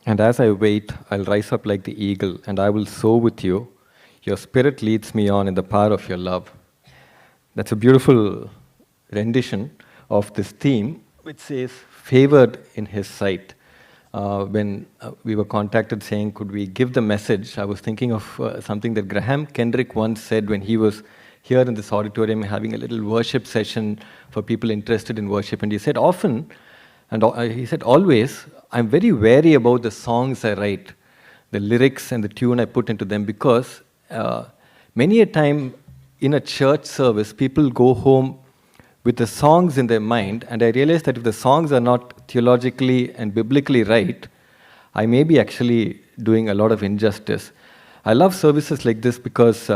And as I wait, I'll rise up like the eagle, and I will soar with you. Your spirit leads me on in the power of your love. That's a beautiful rendition of this theme, which says, favored in his sight. When we were contacted saying, could we give the message, I was thinking of something that Graham Kendrick once said when he was here in this auditorium having a little worship session for people interested in worship. And he said, often, and he said, always, I'm very wary about the songs I write, the lyrics and the tune I put into them, because many a time in a church service, people go home with the songs in their mind, and I realized that if the songs are not theologically and biblically right, I may be actually doing a lot of injustice. I love services like this because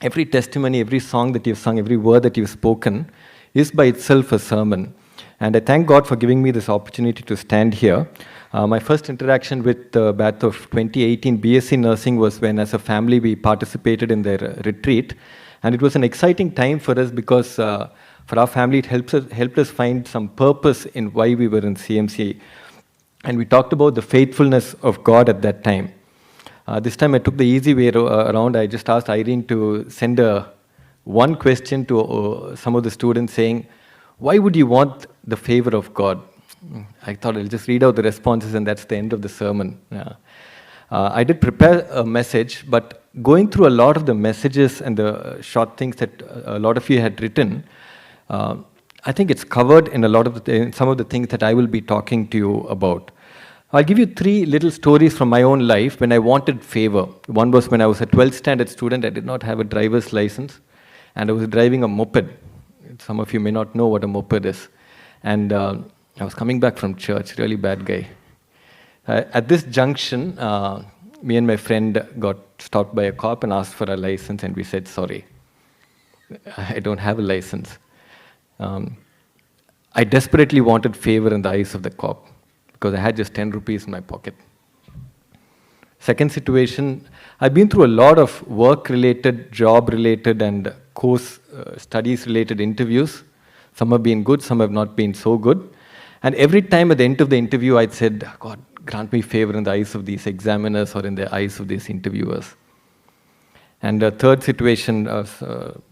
every testimony, every song that you've sung, every word that you've spoken is by itself a sermon. And I thank God for giving me this opportunity to stand here. My first interaction with the batch of 2018 BSc Nursing was when, as a family, we participated in their retreat. And it was an exciting time for us because for our family, it helped us find some purpose in why we were in CMC. And we talked about the faithfulness of God at that time. This time I took the easy way around. I just asked Irene to send one question to some of the students saying, why would you want the favor of God? I thought I'll just read out the responses and that's the end of the sermon. I did prepare a message, but going through a lot of the messages and the short things that a lot of you had written, I think it's covered in some of the things that I will be talking to you about. I'll give you 3 little stories from my own life when I wanted favor. One was when I was a 12th standard student. I did not have a driver's license, and I was driving a moped. Some of you may not know what a moped is. And I was coming back from church, really bad guy. At this junction, me and my friend got stopped by a cop and asked for a license, and we said, sorry, I don't have a license. I desperately wanted favor in the eyes of the cop because I had just 10 rupees in my pocket. Second situation, I've been through a lot of work-related, job-related, and course studies-related interviews. Some have been good, some have not been so good. And every time at the end of the interview, I'd said, God, grant me favor in the eyes of these examiners or in the eyes of these interviewers. And the third situation,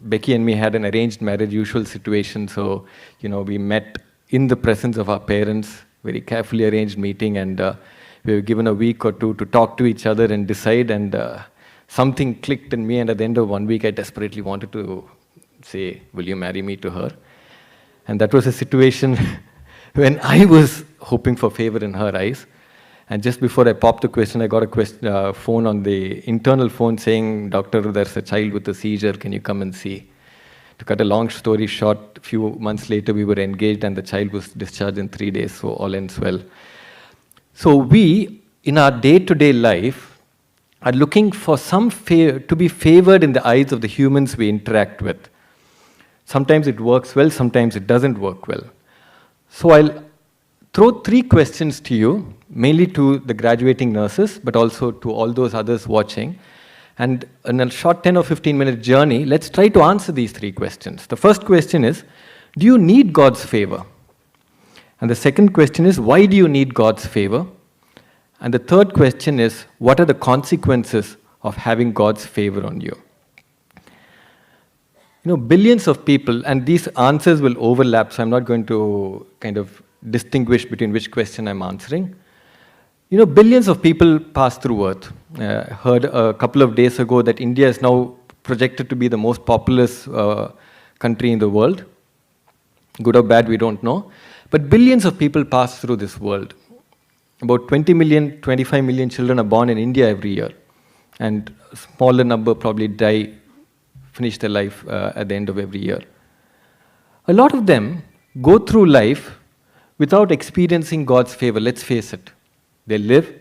Becky and me had an arranged marriage, usual situation. So, we met in the presence of our parents, very carefully arranged meeting, and we were given a week or 2 to talk to each other and decide, and something clicked in me, and at the end of 1 week, I desperately wanted to say, will you marry me, to her? And that was a situation when I was hoping for favor in her eyes. And just before I popped the question, I got a phone on the internal phone saying, doctor, there's a child with a seizure, can you come and see? To cut a long story short, a few months later, we were engaged and the child was discharged in 3 days, so all ends well. So we, in our day-to-day life, are looking for to be favored in the eyes of the humans we interact with. Sometimes it works well, sometimes it doesn't work well. So I'll throw 3 questions to you, mainly to the graduating nurses, but also to all those others watching. And in a short 10 or 15-minute journey, let's try to answer these 3 questions. The first question is, do you need God's favor? And the second question is, why do you need God's favor? And the third question is, what are the consequences of having God's favor on you? Billions of people, and these answers will overlap, so I'm not going to kind of distinguish between which question I'm answering. Billions of people pass through Earth. Heard a couple of days ago that India is now projected to be the most populous country in the world. Good or bad, we don't know. But billions of people pass through this world. About 20 million, 25 million children are born in India every year. And a smaller number probably finish their life at the end of every year. A lot of them go through life without experiencing God's favor, let's face it. They live,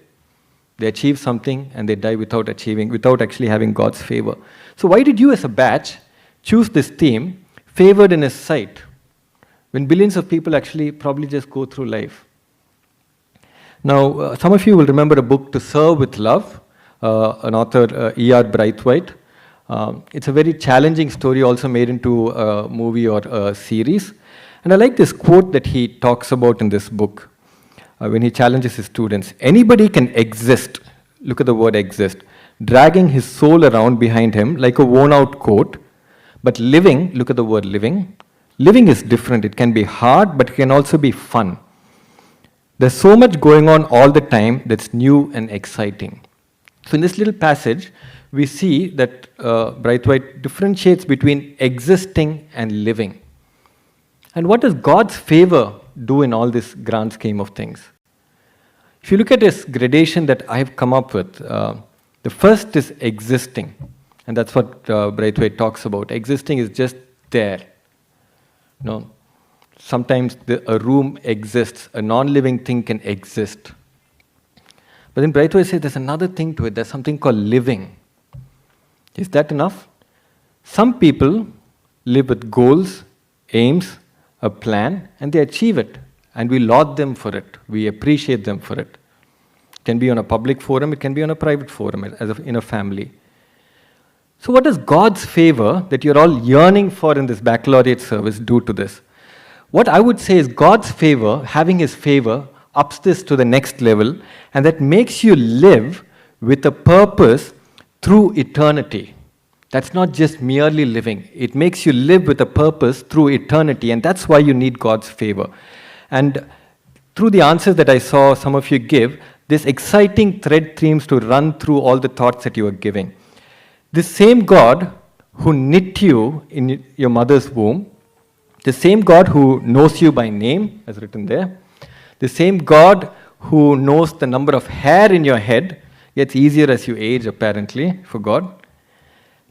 they achieve something, and they die without actually having God's favor. So why did you as a batch choose this theme, favored in His sight, when billions of people actually probably just go through life? Now, some of you will remember a book, To Serve with Love, an author, E.R. Braithwaite. It's a very challenging story, also made into a movie or a series. And I like this quote that he talks about in this book. when he challenges his students. Anybody can exist, look at the word exist, dragging his soul around behind him like a worn out coat. But living, look at the word living. Living is different. It can be hard, but it can also be fun. There's so much going on all the time that's new and exciting. So in this little passage, we see that Braithwaite differentiates between existing and living. And what does God's favor do in all this grand scheme of things? If you look at this gradation that I've come up with, the first is existing. And that's what Braithwaite talks about. Existing is just there. You know, sometimes a room exists, a non-living thing can exist. But then Braithwaite says there's another thing to it. There's something called living. Is that enough? Some people live with goals, aims, a plan, and they achieve it. And we laud them for it. We appreciate them for it. It can be on a public forum, it can be on a private forum, in a family. So what does God's favor that you're all yearning for in this baccalaureate service do to this? What I would say is God's favor, having His favor, ups this to the next level, and that makes you live with a purpose through eternity. That's not just merely living. It makes you live with a purpose through eternity, and that's why you need God's favor. And through the answers that I saw some of you give, this exciting thread seems to run through all the thoughts that you are giving. This same God who knit you in your mother's womb, the same God who knows you by name, as written there, the same God who knows the number of hair in your head, gets easier as you age apparently for God,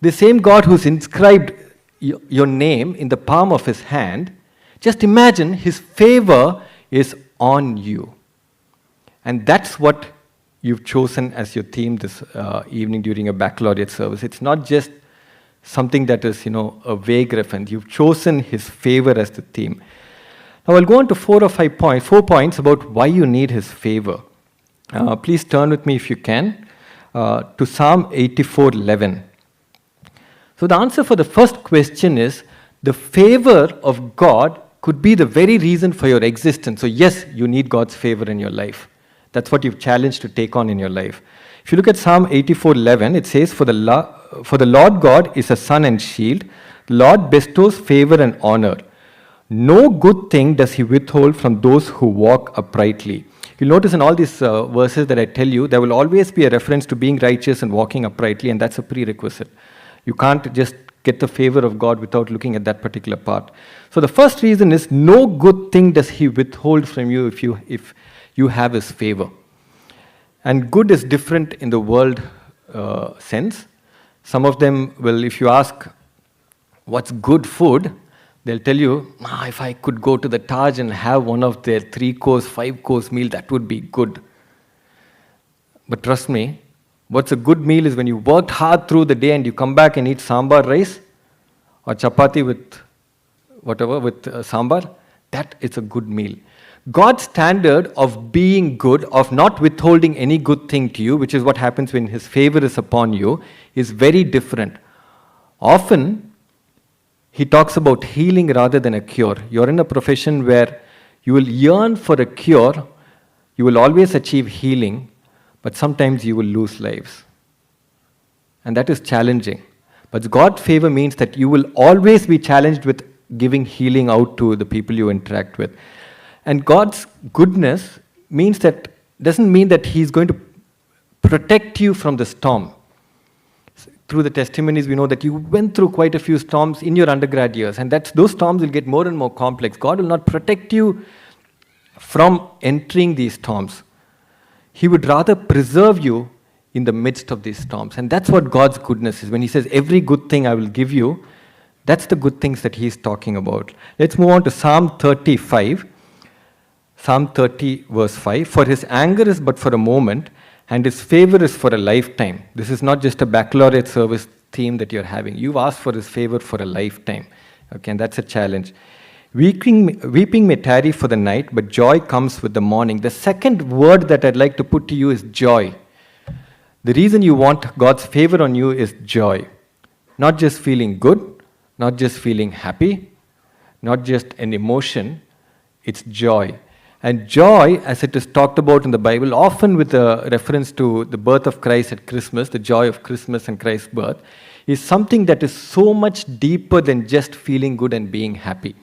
the same God who's inscribed your name in the palm of His hand, just imagine His favor is on you. And that's what you've chosen as your theme this evening during a baccalaureate service. It's not just something that is, a vague reference. You've chosen His favor as the theme. Now I'll go on to 4 points about why you need His favor. Please turn with me if you can to Psalm 84:11. So the answer for the first question is the favor of God could be the very reason for your existence. So yes, you need God's favor in your life. That's what you've challenged to take on in your life. If you look at Psalm 84:11, it says, For the Lord God is a sun and shield. The Lord bestows favor and honor. No good thing does He withhold from those who walk uprightly. You'll notice in all these verses that I tell you, there will always be a reference to being righteous and walking uprightly, and that's a prerequisite. You can't just get the favor of God without looking at that particular part. So the first reason is no good thing does He withhold from you if you have His favor. And good is different in the world sense. Some of them will, if you ask what's good food, they'll tell you, if I could go to the Taj and have one of their 3-course, 5-course meal, that would be good. But trust me, what's a good meal is when you worked hard through the day and you come back and eat sambar rice or chapati with sambar, that is a good meal. God's standard of being good, of not withholding any good thing to you, which is what happens when His favor is upon you, is very different. Often, He talks about healing rather than a cure. You're in a profession where you will yearn for a cure, you will always achieve healing, but sometimes you will lose lives. And that is challenging. But God's favor means that you will always be challenged with giving healing out to the people you interact with. And God's goodness doesn't mean that He's going to protect you from the storm. Through the testimonies, we know that you went through quite a few storms in your undergrad years, and those storms will get more and more complex. God will not protect you from entering these storms. He would rather preserve you in the midst of these storms. And that's what God's goodness is. When He says, every good thing I will give you, that's the good things that He's talking about. Let's move on to Psalm 35. Psalm 30, verse 5. For His anger is but for a moment, and His favor is for a lifetime. This is not just a baccalaureate service theme that you're having. You've asked for His favor for a lifetime. Okay, and that's a challenge. Weeping may tarry for the night, but joy comes with the morning. The second word that I'd like to put to you is joy. The reason you want God's favor on you is joy. Not just feeling good, not just feeling happy, not just an emotion, it's joy. And joy, as it is talked about in the Bible, often with a reference to the birth of Christ at Christmas, the joy of Christmas and Christ's birth, is something that is so much deeper than just feeling good and being happy.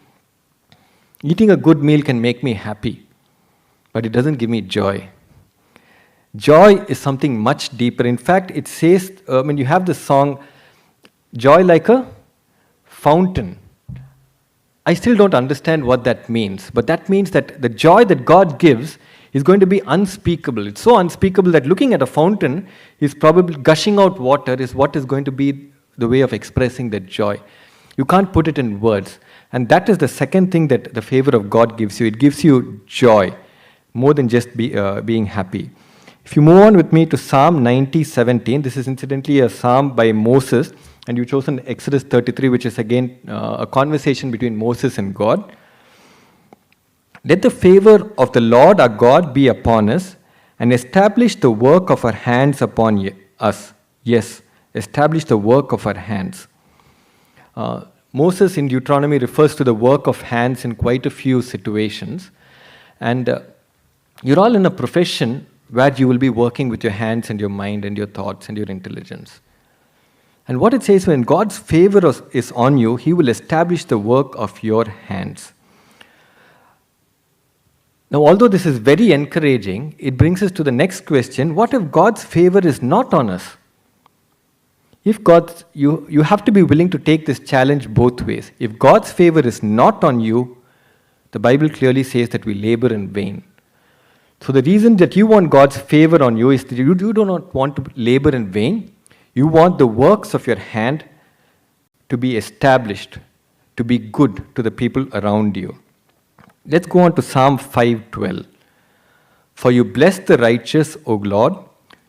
Eating a good meal can make me happy, but it doesn't give me joy. Joy is something much deeper. In fact, it says, when you have the song, joy like a fountain. I still don't understand what that means, but that means that the joy that God gives is going to be unspeakable. It's so unspeakable that looking at a fountain is probably gushing out water is what is going to be the way of expressing that joy. You can't put it in words. And that is the second thing that the favor of God gives you. It gives you joy, more than just being happy. If you move on with me to Psalm 90:17, this is incidentally a psalm by Moses, and you've chosen Exodus 33, which is again a conversation between Moses and God. Let the favor of the Lord our God be upon us, and establish the work of our hands upon us. Yes, establish the work of our hands. Moses in Deuteronomy refers to the work of hands in quite a few situations. And you're all in a profession where you will be working with your hands and your mind and your thoughts and your intelligence. And what it says, when God's favor is on you, He will establish the work of your hands. Now, although this is very encouraging, it brings us to the next question. What if God's favor is not on us? If God's, you have to be willing to take this challenge both ways. If God's favor is not on you, the Bible clearly says that we labor in vain. So the reason that you want God's favor on you is that you do not want to labor in vain. You want the works of your hand to be established, to be good to the people around you. Let's go on to Psalm 5:12. For you bless the righteous, O Lord.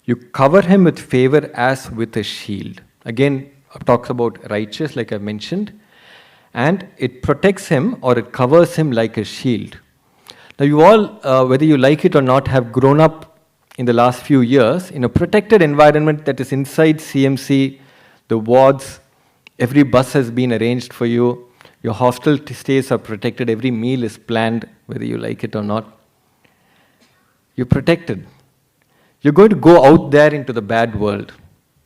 You cover him with favor as with a shield. Again, it talks about righteous, like I mentioned. And it protects him, or it covers him like a shield. Now you all, whether you like it or not, have grown up in the last few years in a protected environment that is inside CMC, the wards, every bus has been arranged for you, your hostel stays are protected, every meal is planned, whether you like it or not. You're protected. You're going to go out there into the bad world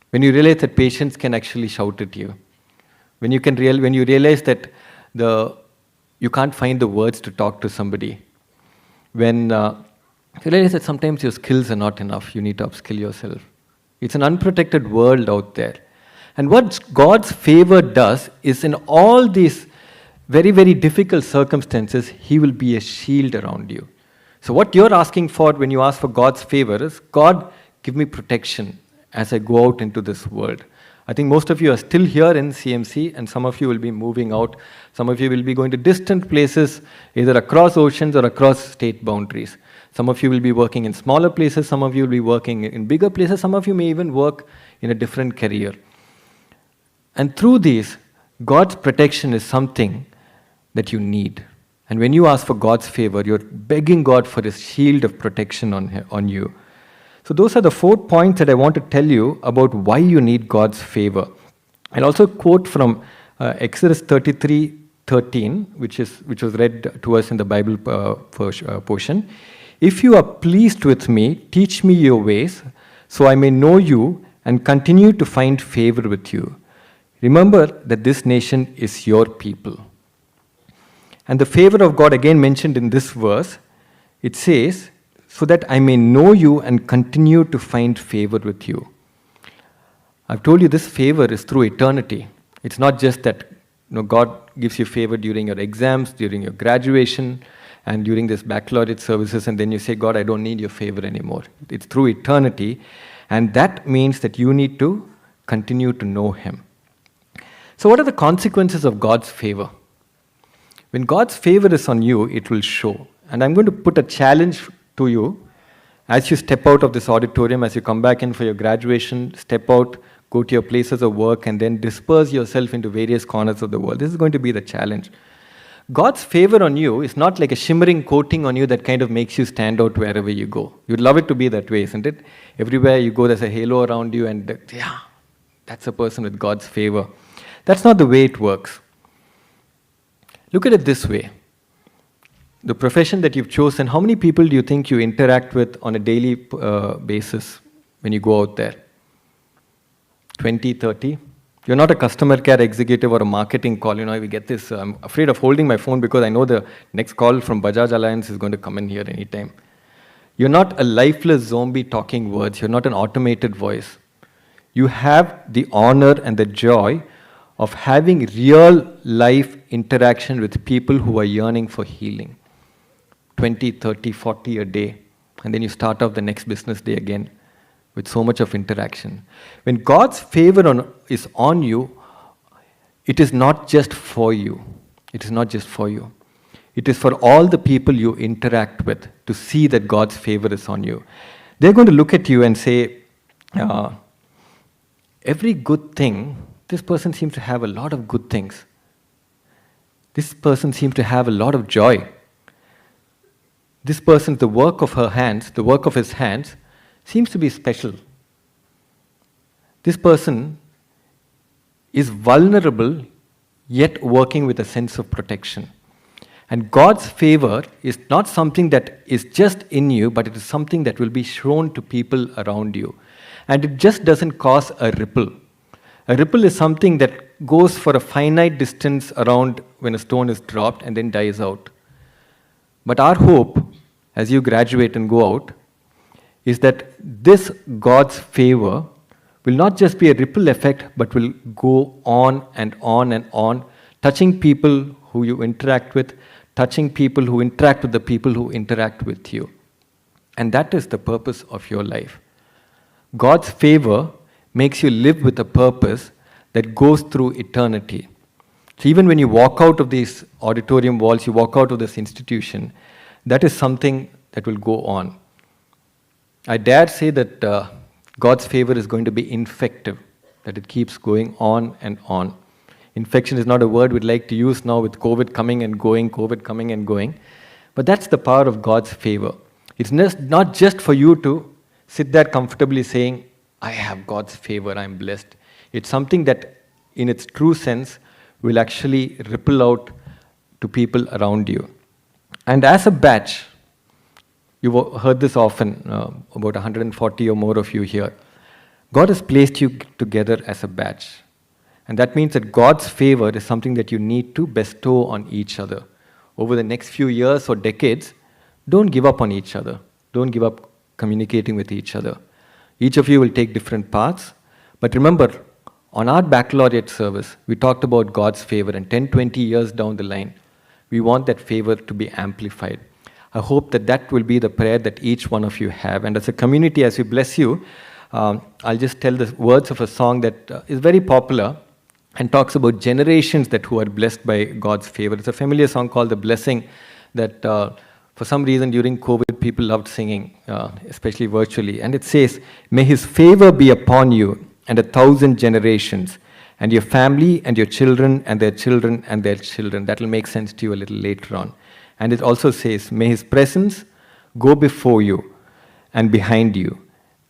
when you realize that patients can actually shout at you. When you realize that you can't find the words to talk to somebody. When you realize that sometimes your skills are not enough, you need to upskill yourself. It's an unprotected world out there. And what God's favor does is, in all these very, very difficult circumstances, He will be a shield around you. So what you're asking for when you ask for God's favor is, God, give me protection as I go out into this world. I think most of you are still here in CMC, and some of you will be moving out. Some of you will be going to distant places, either across oceans or across state boundaries. Some of you will be working in smaller places, some of you will be working in bigger places, some of you may even work in a different career. And through these, God's protection is something that you need. And when you ask for God's favor, you're begging God for His shield of protection on you. So those are the 4 points that I want to tell you about why you need God's favor. I'll also quote from Exodus 33:13, which was read to us in the Bible portion. If you are pleased with me, teach me your ways, so I may know you and continue to find favor with you. Remember that this nation is your people. And the favor of God, again mentioned in this verse, it says, so that I may know you and continue to find favor with you. I've told you this favor is through eternity. It's not just that God gives you favor during your exams, during your graduation, and during this baccalaureate services, and then you say, God, I don't need your favor anymore. It's through eternity, and that means that you need to continue to know Him. So what are the consequences of God's favor? When God's favor is on you, it will show. And I'm going to put a challenge to you as you step out of this auditorium, as you come back in for your graduation, step out, go to your places of work, and then disperse yourself into various corners of the world. This is going to be the challenge. God's favor on you is not like a shimmering coating on you that kind of makes you stand out wherever you go. You'd love it to be that way, isn't it? Everywhere you go, there's a halo around you, and yeah, that's a person with God's favor. That's not the way it works. Look at it this way. the profession that you've chosen, how many people do you think you interact with on a daily basis when you go out there? 20, 30? You're not a customer care executive or a marketing call. We get this. I'm afraid of holding my phone because I know the next call from Bajaj Alliance is going to come in here anytime. You're not a lifeless zombie talking words. You're not an automated voice. You have the honor and the joy of having real life interaction with people who are yearning for healing. 20, 30, 40 a day. And then you start off the next business day again with so much of interaction. When God's favor is on you, it is not just for you. It is not just for you. It is for all the people you interact with to see that God's favor is on you. They're going to look at you and say, every good thing, this person seems to have a lot of good things. This person seems to have a lot of joy. This person, the work of her hands, the work of his hands, seems to be special. This person is vulnerable, yet working with a sense of protection. And God's favor is not something that is just in you, but it is something that will be shown to people around you. And it just doesn't cause a ripple. A ripple is something that goes for a finite distance around when a stone is dropped and then dies out. But our hope, as you graduate and go out, is that this God's favor will not just be a ripple effect, but will go on and on and on, touching people who you interact with, touching people who interact with the people who interact with you. And that is the purpose of your life. God's favor makes you live with a purpose that goes through eternity. So even when you walk out of these auditorium walls, you walk out of this institution, that is something that will go on. I dare say that God's favor is going to be infective, that it keeps going on and on. Infection is not a word we'd like to use now with COVID coming and going, but that's the power of God's favor. It's not just for you to sit there comfortably saying, I have God's favor, I'm blessed. It's something that in its true sense will actually ripple out to people around you. And as a batch, you've heard this often, about 140 or more of you here. God has placed you together as a batch. And that means that God's favor is something that you need to bestow on each other. Over the next few years or decades, don't give up on each other. Don't give up communicating with each other. Each of you will take different paths. But remember, on our baccalaureate service, we talked about God's favor, and 10, 20 years down the line, we want that favor to be amplified. I hope that that will be the prayer that each one of you have. And as a community, as we bless you, I'll just tell the words of a song that is very popular and talks about generations who are blessed by God's favor. It's a familiar song called The Blessing that for some reason during COVID people loved singing, especially virtually. And it says, may His favor be upon you and 1,000 generations, and your family and your children and their children and their children. That will make sense to you a little later on. And it also says, may His presence go before you and behind you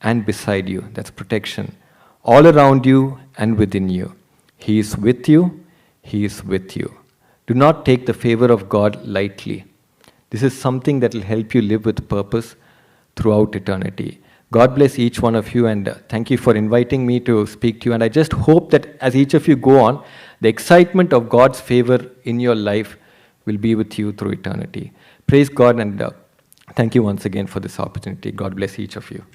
and beside you. That's protection. All around you and within you. He is with you. He is with you. Do not take the favor of God lightly. This is something that will help you live with purpose throughout eternity. God bless each one of you, and thank you for inviting me to speak to you. And I just hope that as each of you go on, the excitement of God's favor in your life will be with you through eternity. Praise God, and thank you once again for this opportunity. God bless each of you.